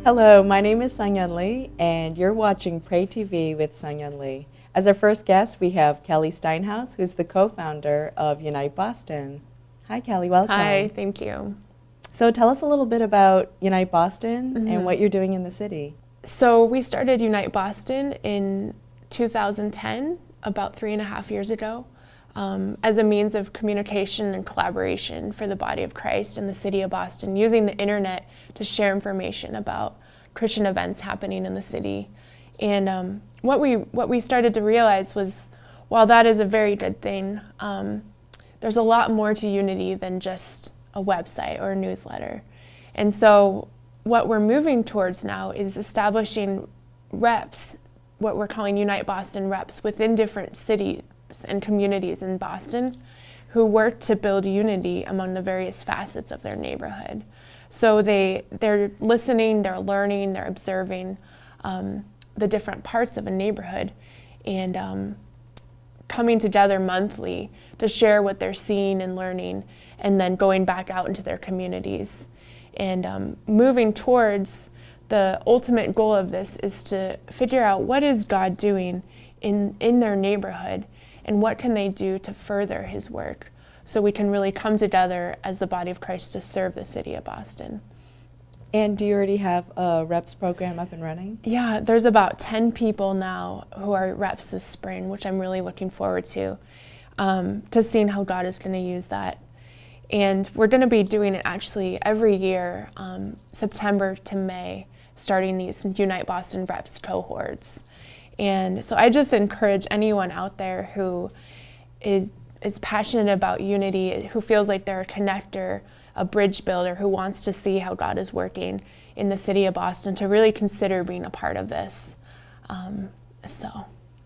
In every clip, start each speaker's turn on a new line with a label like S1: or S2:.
S1: Hello, my name is Sungyeon Lee, and you're watching Pray TV with Sungyeon Lee. As our first guest, we have Kelly Steinhaus, who's the co-founder of Unite Boston. Hi, Kelly. Welcome.
S2: Hi, thank you.
S1: So tell us a little bit about Unite Boston and what you're doing in the city.
S2: So we started Unite Boston in 2010, about 3.5 years ago, as a means of communication and collaboration for the body of Christ in the city of Boston, using the internet to share information about Christian events happening in the city. And what we started to realize was, while that is a very good thing, there's a lot more to Unity than just a website or a newsletter. And so what we're moving towards now is establishing reps, what we're calling Unite Boston reps, within different cities and communities in Boston who work to build unity among the various facets of their neighborhood. So they're listening, they're learning, they're observing the different parts of a neighborhood, and coming together monthly to share what they're seeing and learning, and then going back out into their communities. And moving towards the ultimate goal of this is to figure out what is God doing in their neighborhood, and what can they do to further his work, so we can really come together as the body of Christ to serve the city of Boston.
S1: And do you already have a reps program up and running?
S2: Yeah, there's about 10 people now who are reps this spring, which I'm really looking forward to seeing how God is going to use that. And we're going to be doing it actually every year, September to May, starting these Unite Boston reps cohorts. And so I just encourage anyone out there who is passionate about unity, who feels like they're a connector, a bridge builder, who wants to see how God is working in the city of Boston, to really consider being a part of this.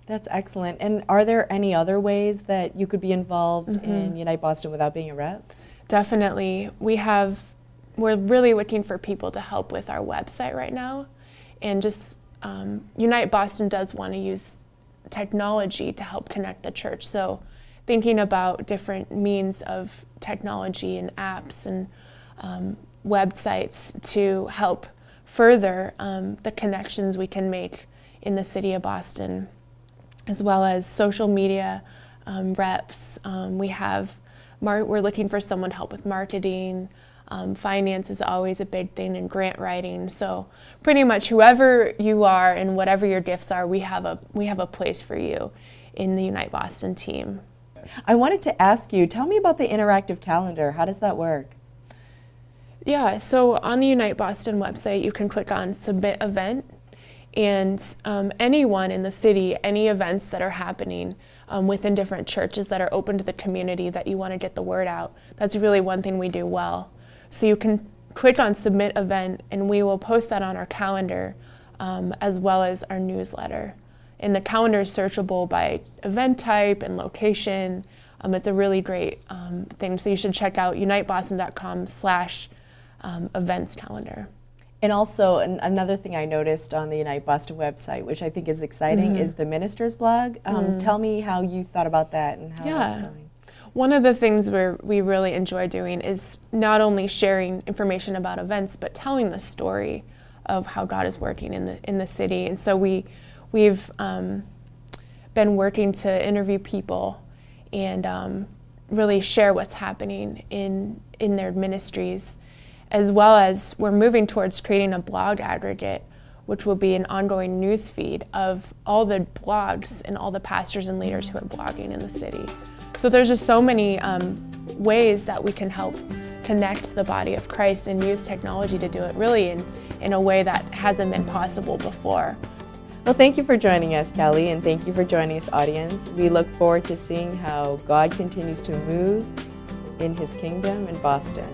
S1: That's excellent. And are there any other ways that you could be involved in Unite Boston without being a rep?
S2: Definitely. We're really looking for people to help with our website right now, and just Unite Boston does want to use technology to help connect the church. So thinking about different means of technology and apps and websites to help further the connections we can make in the city of Boston, as well as social media reps. We're looking for someone to help with marketing. Finance is always a big thing, and grant writing. So pretty much whoever you are and whatever your gifts are, we have a place for you in the Unite Boston team.
S1: I wanted to ask you, tell me about the interactive calendar. How does that work?
S2: Yeah, so on the Unite Boston website, you can click on Submit Event, and anyone in the city, any events that are happening within different churches that are open to the community that you want to get the word out, that's really one thing we do well. So you can click on Submit Event, and we will post that on our calendar, as well as our newsletter. And the calendar is searchable by event type and location. It's a really great thing, so you should check out uniteboston.com/events calendar.
S1: And also, another thing I noticed on the Unite Boston website, which I think is exciting, is the Minister's blog. Tell me how you thought about that and how that's going.
S2: One of the things we really enjoy doing is not only sharing information about events, but telling the story of how God is working in the city. And so we've been working to interview people and really share what's happening in their ministries, as well as we're moving towards creating a blog aggregate, which will be an ongoing news feed of all the blogs and all the pastors and leaders who are blogging in the city. So there's just so many ways that we can help connect the body of Christ and use technology to do it really in a way that hasn't been possible before.
S1: Well, thank you for joining us, Kelly, and thank you for joining us, audience. We look forward to seeing how God continues to move in his kingdom in Boston.